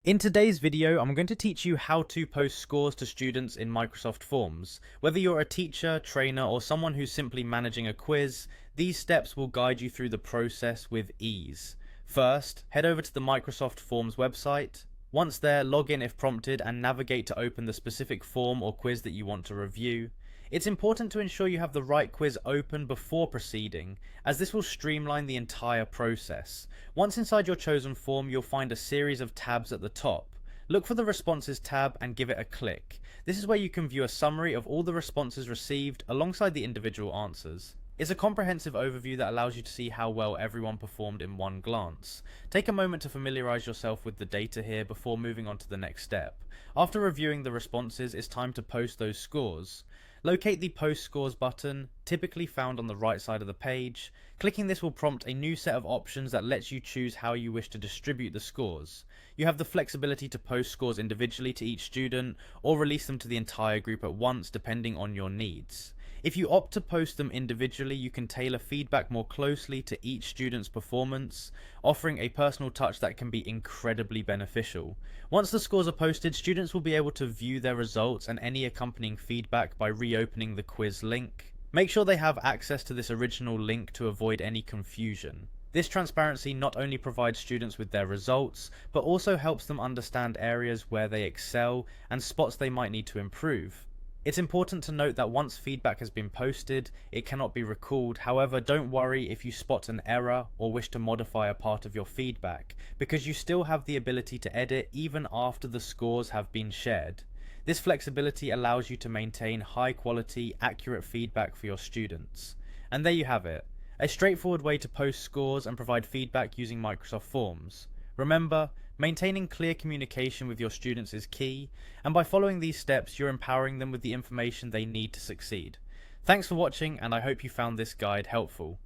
In today's video, I'm going to teach you how to post scores to students in Microsoft Forms. Whether you're a teacher, trainer, or someone who's simply managing a quiz, these steps will guide you through the process with ease. First, head over to the Microsoft Forms website. Once there, log in if prompted and navigate to open the specific form or quiz that you want to review. It's important to ensure you have the right quiz open before proceeding, as this will streamline the entire process. Once inside your chosen form, you'll find a series of tabs at the top. Look for the Responses tab and give it a click. This is where you can view a summary of all the responses received alongside the individual answers. It's a comprehensive overview that allows you to see how well everyone performed in one glance. Take a moment to familiarize yourself with the data here before moving on to the next step. After reviewing the responses, it's time to post those scores. Locate the Post Scores button, typically found on the right side of the page. Clicking this will prompt a new set of options that lets you choose how you wish to distribute the scores. You have the flexibility to post scores individually to each student, or release them to the entire group at once depending on your needs. If you opt to post them individually, you can tailor feedback more closely to each student's performance, offering a personal touch that can be incredibly beneficial. Once the scores are posted, students will be able to view their results and any accompanying feedback by reopening the quiz link. Make sure they have access to this original link to avoid any confusion. This transparency not only provides students with their results, but also helps them understand areas where they excel and spots they might need to improve. It's important to note that once feedback has been posted, it cannot be recalled. However, don't worry if you spot an error or wish to modify a part of your feedback, because you still have the ability to edit even after the scores have been shared. This flexibility allows you to maintain high quality, accurate feedback for your students. And there you have it, a straightforward way to post scores and provide feedback using Microsoft Forms. Remember, maintaining clear communication with your students is key, and by following these steps, you're empowering them with the information they need to succeed. Thanks for watching, and I hope you found this guide helpful.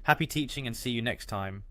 Happy teaching and see you next time.